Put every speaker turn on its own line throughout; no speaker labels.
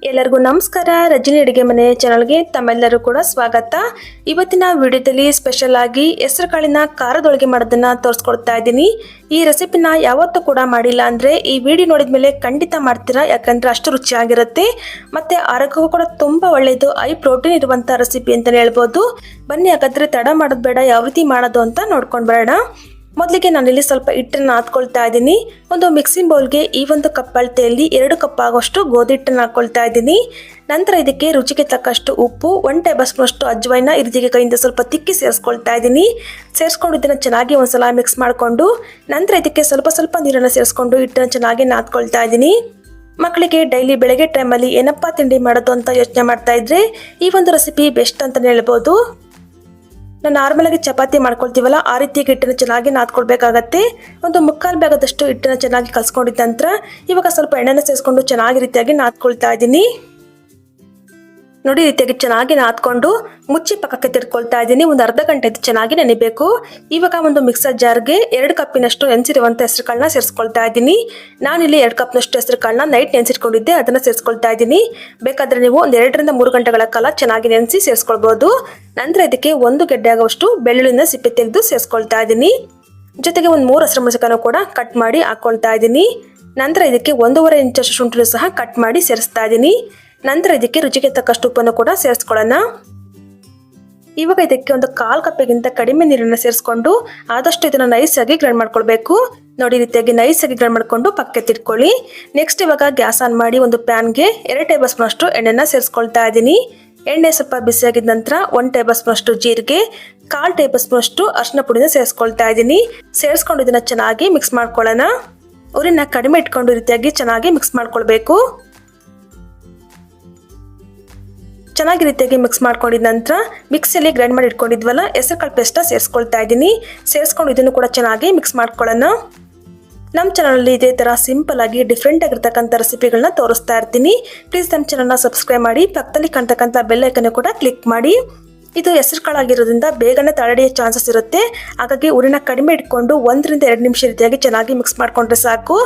ಎಲ್ಲರಿಗೂ ನಮಸ್ಕಾರ. ರಜನಿ ಅಡುಗೆ ಮನೆ ಚಾನಲ್ಗೆ ತಮ್ಮೆಲ್ಲರೂ ಕೂಡ ಸ್ವಾಗತ. ಇವತ್ತಿನ ವಿಡಿಯೋದಲ್ಲಿ ಸ್ಪೆಷಲ್ ಆಗಿ ಹೆಸರು ಕಾಳಿನ ಖಾರದೊಳಗೆ ಮಾಡೋದನ್ನ ತೋರಿಸ್ಕೊಡ್ತಾ ಇದ್ದೀನಿ. ಈ ರೆಸಿಪಿನ ಯಾವತ್ತೂ ಕೂಡ ಮಾಡಿಲ್ಲ ಅಂದರೆ ಈ ವಿಡಿಯೋ ನೋಡಿದ ಮೇಲೆ ಖಂಡಿತ ಮಾಡ್ತೀರಾ, ಯಾಕಂದರೆ ಅಷ್ಟು ರುಚಿಯಾಗಿರುತ್ತೆ ಮತ್ತು ಆರೋಗ್ಯಕ್ಕೂ ಕೂಡ ತುಂಬ ಒಳ್ಳೆಯದು. ಹೈ ಪ್ರೋಟೀನ್ ಇರುವಂಥ ರೆಸಿಪಿ ಅಂತಲೇ ಹೇಳ್ಬೋದು. ಬನ್ನಿ ಹಾಗಾದರೆ ತಡ ಮಾಡೋದು ಬೇಡ, ಯಾವ ರೀತಿ ಮಾಡೋದು ಅಂತ ನೋಡ್ಕೊಂಡು ಬರೋಣ. ಮೊದಲಿಗೆ ನಾನಿಲ್ಲಿ ಸ್ವಲ್ಪ ಹಿಟ್ಟನ್ನು ಹಾಕ್ಕೊಳ್ತಾ ಇದ್ದೀನಿ. ಒಂದು ಮಿಕ್ಸಿಂಗ್ ಬೌಲ್ಗೆ ಈ ಒಂದು ಕಪ್ ಅಳತೆಯಲ್ಲಿ 2 ಕಪ್ ಆಗೋಷ್ಟು ಗೋಧಿ ಹಿಟ್ಟನ್ನು ಹಾಕ್ಕೊಳ್ತಾ ಇದ್ದೀನಿ. ನಂತರ ಇದಕ್ಕೆ ರುಚಿಗೆ ತಕ್ಕಷ್ಟು ಉಪ್ಪು, 1 ಟೇಬಲ್ ಸ್ಪೂನ್ ಅಷ್ಟು ಅಜ್ವೈನ ಈ ರೀತಿಗೆ ಕೈಯಿಂದ ಸ್ವಲ್ಪ ತಿಕ್ಕಿ ಸೇರಿಸ್ಕೊಳ್ತಾ ಇದ್ದೀನಿ. ಸೇರಿಸ್ಕೊಂಡು ಇದನ್ನು ಚೆನ್ನಾಗಿ ಒಂದ್ಸಲ ಮಿಕ್ಸ್ ಮಾಡಿಕೊಂಡು ನಂತರ ಇದಕ್ಕೆ ಸ್ವಲ್ಪ ನೀರನ್ನು ಸೇರಿಸ್ಕೊಂಡು ಹಿಟ್ಟನ್ನು ಚೆನ್ನಾಗಿ ನಾದ್ಕೊಳ್ತಾ ಇದ್ದೀನಿ. ಮಕ್ಕಳಿಗೆ ಡೈಲಿ ಬೆಳಗ್ಗೆ ಟೈಮಲ್ಲಿ ಏನಪ್ಪ ತಿಂಡಿ ಮಾಡೋದು ಅಂತ ಯೋಚನೆ ಮಾಡ್ತಾ ಇದ್ರೆ ಈ ಒಂದು ರೆಸಿಪಿ ಬೆಸ್ಟ್ ಅಂತಲೇ ಹೇಳ್ಬೋದು. ನಾವು ನಾರ್ಮಲ್ ಆಗಿ ಚಪಾತಿ ಮಾಡ್ಕೊಳ್ತೀವಲ್ಲ, ಆ ರೀತಿ ಹಿಟ್ಟನ್ನು ಚೆನ್ನಾಗಿ ನಾದ್ಕೊಳ್ಬೇಕಾಗತ್ತೆ. ಒಂದು 3/4 ಭಾಗದಷ್ಟು ಹಿಟ್ಟನ್ನು ಚೆನ್ನಾಗಿ ಕಲ್ಸ್ಕೊಂಡಿದ್ದ ನಂತರ ಇವಾಗ ಸ್ವಲ್ಪ ಎಣ್ಣೆನ ಸೇರಿಸ್ಕೊಂಡು ಚೆನ್ನಾಗಿ ರೀತಿಯಾಗಿ ನಾದ್ಕೊಳ್ತಾ ಇದ್ದೀನಿ. ನೋಡಿ, ಈ ರೀತಿಯಾಗಿ ಚೆನ್ನಾಗಿ ನಾದ್ಕೊಂಡು ಮುಚ್ಚಿ ಪಕ್ಕಕ್ಕೆ ತಿರ್ಕೊಳ್ತಾ ಇದ್ದೀನಿ. ಒಂದು ಅರ್ಧ ಗಂಟೆ ಚೆನ್ನಾಗಿ ನೆನೆಬೇಕು. ಇವಾಗ ಒಂದು ಮಿಕ್ಸರ್ ಜಾರ್ಗೆ 2 ಕಪ್ಪಿನಷ್ಟು ನೆನೆಸಿರುವಂಥ ಹೆಸರು ಕಾಳನ್ನ ಸೇರಿಸ್ಕೊಳ್ತಾ ಇದ್ದೀನಿ. ನಾನಿಲ್ಲಿ 2 ಕಪ್ನಷ್ಟು ಹೆಸರು ಕಾಳನ್ನ ನೈಟ್ ನೆನೆಸಿಟ್ಕೊಂಡಿದ್ದೆ, ಅದನ್ನು ಸೇರಿಸ್ಕೊಳ್ತಾ ಇದ್ದೀನಿ. ಬೇಕಾದರೆ ನೀವು ಒಂದು 2 ರಿಂದ 3 ಗಂಟೆಗಳ ಕಾಲ ಚೆನ್ನಾಗಿ ನೆನೆಸಿ ಸೇರಿಸ್ಕೊಳ್ಬೋದು. ನಂತರ ಇದಕ್ಕೆ 1 ಗೆಡ್ಡೆ ಆಗುವಷ್ಟು ಬೆಳ್ಳುಳ್ಳಿನ ಸಿಪ್ಪೆ ತೆಗೆದು ಸೇರಿಸ್ಕೊಳ್ತಾ ಇದ್ದೀನಿ. ಜೊತೆಗೆ ಒಂದು 3 ಹಸಿರು ಮೆಣಸಿನಕಾಯಿನೂ ಕೂಡ ಕಟ್ ಮಾಡಿ ಹಾಕ್ಕೊಳ್ತಾ ಇದ್ದೀನಿ. ನಂತರ ಇದಕ್ಕೆ 1.5 ಇಂಚಷ್ಟು ಶುಂಠಿನೂ ಸಹ ಕಟ್ ಮಾಡಿ ಸೇರಿಸ್ತಾ ಇದ್ದೀನಿ. ನಂತರ ಇದಕ್ಕೆ ರುಚಿಗೆ ತಕ್ಕಷ್ಟು ಉಪ್ಪನ್ನು ಕೂಡ ಸೇರಿಸ್ಕೊಳ್ಳೋಣ. ಇವಾಗ ಇದಕ್ಕೆ ಒಂದು 1/4 ಕಪ್ಪಿಗಿಂತ ಕಡಿಮೆ ನೀರನ್ನು ಸೇರಿಸ್ಕೊಂಡು ಆದಷ್ಟು ಇದನ್ನು ನೈಸಾಗಿ ಗ್ರೈಂಡ್ ಮಾಡ್ಕೊಳ್ಬೇಕು. ನೋಡಿ, ರೀತಿಯಾಗಿ ನೈಸಾಗಿ ಗ್ರೈಂಡ್ ಮಾಡಿಕೊಂಡು ಪಕ್ಕಕ್ಕೆ ತಿಟ್ಕೊಳ್ಳಿ. ನೆಕ್ಸ್ಟ್ ಇವಾಗ ಗ್ಯಾಸ್ ಆನ್ ಮಾಡಿ ಒಂದು ಪ್ಯಾನ್ಗೆ 2 ಟೇಬಲ್ ಸ್ಪೂನ್ ಅಷ್ಟು ಎಣ್ಣೆನ ಸೇರಿಸ್ಕೊಳ್ತಾ ಇದ್ದೀನಿ. ಎಣ್ಣೆ ಸ್ವಲ್ಪ ಬಿಸಿಯಾಗಿದ್ದ ನಂತರ 1 ಟೇಬಲ್ ಸ್ಪೂನ್ ಅಷ್ಟು ಜೀರಿಗೆ, 1/4 ಟೇಬಲ್ ಸ್ಪೂನ್ ಅಷ್ಟು ಅರಿಶಿನ ಪುಡಿನ ಸೇರಿಸ್ಕೊಳ್ತಾ ಇದ್ದೀನಿ. ಸೇರಿಸ್ಕೊಂಡು ಇದನ್ನ ಚೆನ್ನಾಗಿ ಮಿಕ್ಸ್ ಮಾಡ್ಕೊಳ್ಳೋಣ. ಉರಿನ ಕಡಿಮೆ ಇಟ್ಕೊಂಡು ರೀತಿಯಾಗಿ ಚೆನ್ನಾಗಿ ಮಿಕ್ಸ್ ಮಾಡ್ಕೊಳ್ಬೇಕು. ಚೆನ್ನಾಗಿ ರೀತಿಯಾಗಿ ಮಿಕ್ಸ್ ಮಾಡ್ಕೊಂಡಿದ ನಂತರ ಮಿಕ್ಸಿಯಲ್ಲಿ ಗ್ರೈಂಡ್ ಮಾಡಿ ಇಟ್ಕೊಂಡಿದ್ವಲ್ಲ ಹೆಸರು ಕಾಳು ಪೇಸ್ಟ ಸೇರಿಸ್ಕೊಳ್ತಾ ಇದ್ದೀನಿ. ಸೇರಿಸ್ಕೊಂಡು ಇದನ್ನು ಕೂಡ ಚೆನ್ನಾಗಿ ಮಿಕ್ಸ್ ಮಾಡ್ಕೊಳ್ಳೋಣ. ನಮ್ಮ ಚಾನಲಲ್ಲಿ ಇದೇ ಥರ ಸಿಂಪಲ್ ಆಗಿ ಡಿಫ್ರೆಂಟ್ ಆಗಿರ್ತಕ್ಕಂಥ ರೆಸಿಪಿಗಳನ್ನ ತೋರಿಸ್ತಾ ಇರ್ತೀನಿ. ಪ್ಲೀಸ್ ನಮ್ಮ ಚಾನಲ್ನ ಸಬ್ಸ್ಕ್ರೈಬ್ ಮಾಡಿ, ಪಕ್ಕದಲ್ಲಿ ಕಾಣ್ತಕ್ಕಂಥ ಬೆಲ್ ಐಕನ್ ಕೂಡ ಕ್ಲಿಕ್ ಮಾಡಿ. ಇದು ಹೆಸರು ಕಾಳಾಗಿರೋದ್ರಿಂದ ಬೇಗನೆ ತಳಡಿಯೋ ಚಾನ್ಸಸ್ ಇರುತ್ತೆ. ಹಾಗಾಗಿ ಉರಿನ ಕಡಿಮೆ ಇಟ್ಕೊಂಡು 1 ರಿಂದ 2 ನಿಮಿಷ ರೀತಿಯಾಗಿ ಚೆನ್ನಾಗಿ ಮಿಕ್ಸ್ ಮಾಡ್ಕೊಂಡ್ರೆ ಸಾಕು.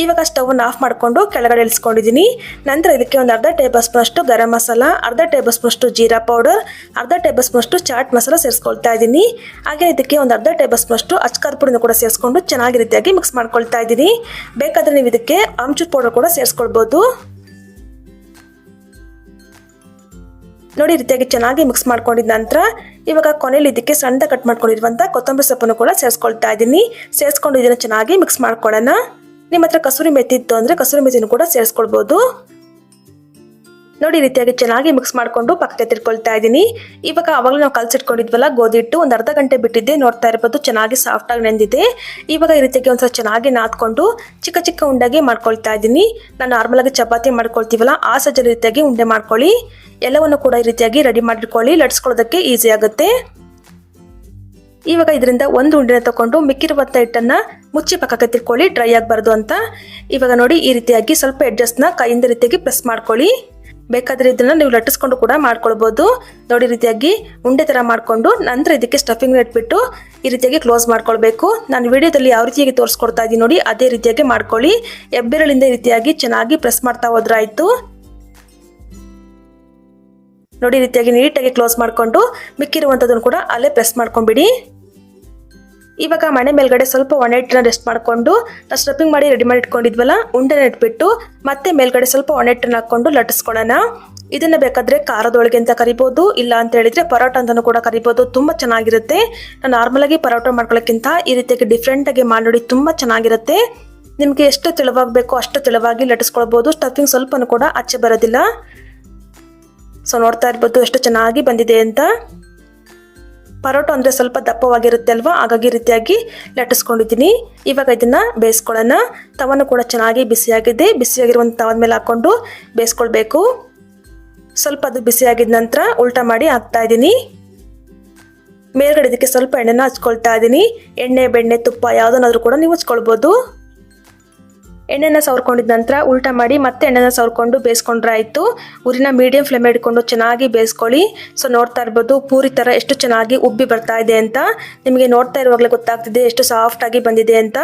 ಇವಾಗ ಸ್ಟವ್ನ ಆಫ್ ಮಾಡಿಕೊಂಡು ಕೆಳಗಡೆ ಇಳಿಸ್ಕೊಂಡಿದ್ದೀನಿ. ನಂತರ ಇದಕ್ಕೆ ಒಂದು ಅರ್ಧ ಟೇಬಲ್ ಸ್ಪೂನ್ ಅಷ್ಟು ಗರಂ ಮಸಾಲ, ಅರ್ಧ ಟೇಬಲ್ ಸ್ಪೂನ್ ಅಷ್ಟು ಜೀರಾ ಪೌಡರ್, ಅರ್ಧ ಟೇಬಲ್ ಸ್ಪೂನ್ ಅಷ್ಟು ಚಾಟ್ ಮಸಾಲ ಸೇರಿಸ್ಕೊಳ್ತಾ ಇದ್ದೀನಿ. ಹಾಗೆ ಇದಕ್ಕೆ ಒಂದು ಅರ್ಧ ಟೇಬಲ್ ಸ್ಪೂನ್ ಅಷ್ಟು ಅಚ್ಕಾರದ ಪುಡಿನ ಕೂಡ ಸೇರಿಸ್ಕೊಂಡು ಚೆನ್ನಾಗಿ ರೀತಿಯಾಗಿ ಮಿಕ್ಸ್ ಮಾಡ್ಕೊಳ್ತಾ ಇದ್ದೀನಿ. ಬೇಕಾದರೆ ನೀವು ಇದಕ್ಕೆ ಆಮ್ಚೂರ್ ಪೌಡರ್ ಕೂಡ ಸೇರಿಸ್ಕೊಳ್ಬೋದು. ನೋಡಿ, ರೀತಿಯಾಗಿ ಚೆನ್ನಾಗಿ ಮಿಕ್ಸ್ ಮಾಡ್ಕೊಂಡಿದ್ದ ನಂತರ ಇವಾಗ ಕೊನೆಯಲ್ಲಿ ಇದಕ್ಕೆ ಸಣ್ಣ ಕಟ್ ಮಾಡ್ಕೊಂಡಿರುವಂಥ ಕೊತ್ತಂಬರಿ ಸೊಪ್ಪನ್ನು ಕೂಡ ಸೇರಿಸ್ಕೊಳ್ತಾ ಇದ್ದೀನಿ. ಸೇರಿಸ್ಕೊಂಡು ಇದನ್ನು ಚೆನ್ನಾಗಿ ಮಿಕ್ಸ್ ಮಾಡ್ಕೊಳ್ಳೋಣ. ನಿಮ್ಮ ಹತ್ರ ಕಸೂರಿ ಮೆಥಿ ಇತ್ತು ಅಂದರೆ ಕಸೂರಿ ಮೆಥಿನೂ ಕೂಡ ಸೇರಿಸ್ಕೊಳ್ಬೋದು. ನೋಡಿ, ರೀತಿಯಾಗಿ ಚೆನ್ನಾಗಿ ಮಿಕ್ಸ್ ಮಾಡಿಕೊಂಡು ಪಕ್ಕಕ್ಕೆ ತಿರ್ಕೊಳ್ತಾ ಇದ್ದೀನಿ. ಇವಾಗ ಆವಾಗಲೇ ನಾವು ಕಲಸಿಟ್ಕೊಂಡಿದ್ವಲ್ಲ ಗೋಧಿ ಹಿಟ್ಟು, ಒಂದು ಅರ್ಧ ಗಂಟೆ ಬಿಟ್ಟಿದ್ದೆ. ನೋಡ್ತಾ ಇರ್ಬೋದು ಚೆನ್ನಾಗಿ ಸಾಫ್ಟಾಗಿ ನೆಂದಿದೆ. ಇವಾಗ ಈ ರೀತಿಯಾಗಿ ಒಂದ್ಸಲ ಚೆನ್ನಾಗಿ ನಾದ್ಕೊಂಡು ಚಿಕ್ಕ ಉಂಡೆಗೆ ಮಾಡ್ಕೊಳ್ತಾ ಇದ್ದೀನಿ. ನಾನು ನಾರ್ಮಲಾಗಿ ಚಪಾತಿ ಮಾಡ್ಕೊಳ್ತೀವಲ್ಲ ಆ ಸಜ್ಜ ರೀತಿಯಾಗಿ ಉಂಡೆ ಮಾಡ್ಕೊಳ್ಳಿ. ಎಲ್ಲವನ್ನು ಕೂಡ ಈ ರೀತಿಯಾಗಿ ರೆಡಿ ಮಾಡಿಟ್ಕೊಳ್ಳಿ, ಲಟ್ಸ್ಕೊಳ್ಳೋದಕ್ಕೆ ಈಸಿ ಆಗುತ್ತೆ. ಇವಾಗ ಇದರಿಂದ ಒಂದು ಉಂಡೆನ ತಗೊಂಡು ಮಿಕ್ಕಿರುವಂಥ ಹಿಟ್ಟನ್ನು ಮುಚ್ಚಿ ಪಕ್ಕಕ್ಕೆ ತಿರ್ಕೊಳ್ಳಿ, ಡ್ರೈ ಆಗಬಾರ್ದು ಅಂತ. ಇವಾಗ ನೋಡಿ, ಈ ರೀತಿಯಾಗಿ ಸ್ವಲ್ಪ ಎಡ್ಜಸ್ಟ್ನ ಕೈಯಿಂದ ರೀತಿಯಾಗಿ ಪ್ರೆಸ್ ಮಾಡ್ಕೊಳ್ಳಿ. ಬೇಕಾದರೆ ಇದನ್ನು ನೀವು ಲಟ್ಟಿಸ್ಕೊಂಡು ಕೂಡ ಮಾಡ್ಕೊಳ್ಬೋದು. ನೋಡಿ, ರೀತಿಯಾಗಿ ಉಂಡೆ ಥರ ಮಾಡಿಕೊಂಡು ನಂತರ ಇದಕ್ಕೆ ಸ್ಟಫಿಂಗ್ ಇಟ್ಬಿಟ್ಟು ಈ ರೀತಿಯಾಗಿ ಕ್ಲೋಸ್ ಮಾಡ್ಕೊಳ್ಬೇಕು. ನಾನು ವಿಡಿಯೋದಲ್ಲಿ ಯಾವ ರೀತಿಯಾಗಿ ತೋರಿಸ್ಕೊಡ್ತಾ ಇದ್ದೀನಿ ನೋಡಿ, ಅದೇ ರೀತಿಯಾಗಿ ಮಾಡ್ಕೊಳ್ಳಿ. ಹೆಬ್ಬೆರಳಿಂದ ಈ ರೀತಿಯಾಗಿ ಚೆನ್ನಾಗಿ ಪ್ರೆಸ್ ಮಾಡ್ತಾ ಹೋದ್ರೆ ಆಯಿತು. ನೋಡಿ, ರೀತಿಯಾಗಿ ನೀಟಾಗಿ ಕ್ಲೋಸ್ ಮಾಡಿಕೊಂಡು ಮಿಕ್ಕಿರುವಂಥದ್ದನ್ನು ಕೂಡ ಅಲ್ಲೇ ಪ್ರೆಸ್ ಮಾಡ್ಕೊಂಡ್ಬಿಡಿ. ಇವಾಗ ಮಣೆ ಮೇಲ್ಗಡೆ ಸ್ವಲ್ಪ ಒಣ ಹಿಟ್ಟನ್ನ ರೆಸ್ಟ್ ಮಾಡಿಕೊಂಡು ನಾವು ಸ್ಟಫಿಂಗ್ ಮಾಡಿ ರೆಡಿ ಮಾಡಿ ಇಟ್ಕೊಂಡಿದ್ವಲ್ಲ ಉಂಡೆನ ಇಟ್ಬಿಟ್ಟು ಮತ್ತೆ ಮೇಲ್ಗಡೆ ಸ್ವಲ್ಪ ಒಣ ಹಿಟ್ಟನ್ನ ಹಾಕ್ಕೊಂಡು ಲಟ್ಟಿಸ್ಕೊಳ್ಳೋಣ. ಇದನ್ನು ಬೇಕಾದರೆ ಖಾರದೊಳಗೆ ಅಂತ ಕರಿಬೋದು, ಇಲ್ಲ ಅಂತ ಹೇಳಿದರೆ ಪರೋಟ ಅಂತಲೂ ಕೂಡ ಕರಿಬೋದು. ತುಂಬ ಚೆನ್ನಾಗಿರುತ್ತೆ. ನಾನು ನಾರ್ಮಲಾಗಿ ಪರೋಟ ಮಾಡ್ಕೊಳ್ಳೋಕ್ಕಿಂತ ಈ ರೀತಿಯಾಗಿ ಡಿಫ್ರೆಂಟಾಗಿ ಮಾಡಿ ತುಂಬ ಚೆನ್ನಾಗಿರುತ್ತೆ. ನಿಮಗೆ ಎಷ್ಟು ತೆಳುವಾಗಬೇಕೋ ಅಷ್ಟು ತೆಳುವಾಗಿ ಲಟ್ಟಿಸ್ಕೊಳ್ಬೋದು. ಸ್ಟಫಿಂಗ್ ಸ್ವಲ್ಪನೂ ಕೂಡ ಆಚೆ ಬರೋದಿಲ್ಲ. ಸೊ ನೋಡ್ತಾ ಇರ್ಬೋದು ಎಷ್ಟು ಚೆನ್ನಾಗಿ ಬಂದಿದೆ ಅಂತ. ಪರೋಟ ಅಂದರೆ ಸ್ವಲ್ಪ ದಪ್ಪವಾಗಿರುತ್ತೆ ಅಲ್ವಾ, ಹಾಗಾಗಿ ರೀತಿಯಾಗಿ ಲಟ್ಟಿಸ್ಕೊಂಡಿದ್ದೀನಿ. ಇವಾಗ ಇದನ್ನು ಬೇಯಿಸ್ಕೊಳ್ಳೋಣ. ತವನ್ನು ಕೂಡ ಚೆನ್ನಾಗಿ ಬಿಸಿಯಾಗಿದೆ. ಬಿಸಿಯಾಗಿರುವಂಥ ತವದ ಮೇಲೆ ಹಾಕ್ಕೊಂಡು ಬೇಯಿಸ್ಕೊಳ್ಬೇಕು. ಸ್ವಲ್ಪ ಅದು ಬಿಸಿಯಾಗಿದ್ದ ನಂತರ ಉಲ್ಟಾ ಮಾಡಿ ಹಾಕ್ತಾ ಇದ್ದೀನಿ. ಮೇಲ್ಗಡೆ ಇದಕ್ಕೆ ಸ್ವಲ್ಪ ಎಣ್ಣೆನ ಹಚ್ಕೊಳ್ತಾ ಇದ್ದೀನಿ. ಎಣ್ಣೆ, ಬೆಣ್ಣೆ, ತುಪ್ಪ ಯಾವುದನ್ನಾದ್ರೂ ಕೂಡ ನೀವು ಹಚ್ಕೊಳ್ಬೋದು. ಎಣ್ಣೆನ ಸವರ್ಕೊಂಡಿದ್ದ ನಂತರ ಉಲ್ಟಾ ಮಾಡಿ ಮತ್ತೆ ಎಣ್ಣೆನ ಸವರ್ಕೊಂಡು ಬೇಯಿಸ್ಕೊಂಡ್ರೆ ಆಯಿತು. ಉರಿನ ಮೀಡಿಯಂ ಫ್ಲೇಮ್ ಇಟ್ಕೊಂಡು ಚೆನ್ನಾಗಿ ಬೇಯಿಸ್ಕೊಳ್ಳಿ. ಸೊ ನೋಡ್ತಾ ಇರ್ಬೋದು ಪೂರಿ ಥರ ಎಷ್ಟು ಚೆನ್ನಾಗಿ ಉಬ್ಬಿ ಬರ್ತಾ ಇದೆ ಅಂತ. ನಿಮಗೆ ನೋಡ್ತಾ ಇರುವಾಗಲೇ ಗೊತ್ತಾಗ್ತಿದೆ ಎಷ್ಟು ಸಾಫ್ಟಾಗಿ ಬಂದಿದೆ ಅಂತ.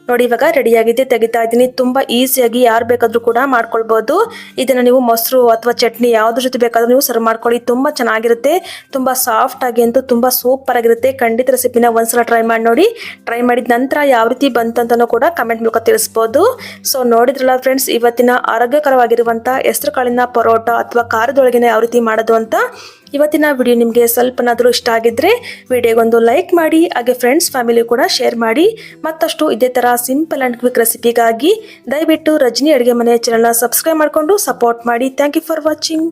ನೋಡಿ ಇವಾಗ ರೆಡಿಯಾಗಿದೆ, ತೆಗಿತಾ ಇದ್ದೀನಿ. ತುಂಬ ಈಸಿಯಾಗಿ ಯಾರು ಬೇಕಾದರೂ ಕೂಡ ಮಾಡ್ಕೊಳ್ಬೋದು. ಇದನ್ನು ನೀವು ಮೊಸರು ಅಥವಾ ಚಟ್ನಿ ಯಾವುದ್ರ ಜೊತೆ ಬೇಕಾದರೂ ನೀವು ಸರ್ವ್ ಮಾಡ್ಕೊಳ್ಳಿ. ತುಂಬ ಚೆನ್ನಾಗಿರುತ್ತೆ, ತುಂಬ ಸಾಫ್ಟ್ ಆಗಿ ಅಂತೂ ತುಂಬ ಸೂಪರ್ ಆಗಿರುತ್ತೆ. ಖಂಡಿತ ರೆಸಿಪಿನ ಒಂದ್ಸಲ ಟ್ರೈ ಮಾಡಿ ನೋಡಿ. ಟ್ರೈ ಮಾಡಿದ ನಂತರ ಯಾವ ರೀತಿ ಬಂತಂತನೂ ಕೂಡ ಕಮೆಂಟ್ ಮೂಲಕ ತಿಳಿಸ್ಬೋದು. ಸೊ ನೋಡಿದ್ರಲ್ಲ ಫ್ರೆಂಡ್ಸ್, ಇವತ್ತಿನ ಆರೋಗ್ಯಕರವಾಗಿರುವಂಥ ಹೆಸರು ಕಾಳಿನ ಪರೋಟ ಅಥವಾ ಖಾರದೊಳಗಿನ ಯಾವ ರೀತಿ ಮಾಡೋದು ಅಂತ. ಇವತ್ತಿನ ವಿಡಿಯೋ ನಿಮಗೆ ಸ್ವಲ್ಪನಾದರೂ ಇಷ್ಟ ಆಗಿದ್ರೆ ವಿಡಿಯೋಗೊಂದು ಲೈಕ್ ಮಾಡಿ, ಹಾಗೆ ಫ್ರೆಂಡ್ಸ್ ಫ್ಯಾಮಿಲಿ ಕೂಡ ಶೇರ್ ಮಾಡಿ. ಮತ್ತಷ್ಟು ಇದೇ ಥರ ಸಿಂಪಲ್ ಆ್ಯಂಡ್ ಕ್ವಿಕ್ ರೆಸಿಪಿಗಾಗಿ ದಯವಿಟ್ಟು ರಜನಿ ಅಡುಗೆ ಮನೆ ಚಾನಲ್ನ ಸಬ್ಸ್ಕ್ರೈಬ್ ಮಾಡಿಕೊಂಡು ಸಪೋರ್ಟ್ ಮಾಡಿ. Thank you for watching.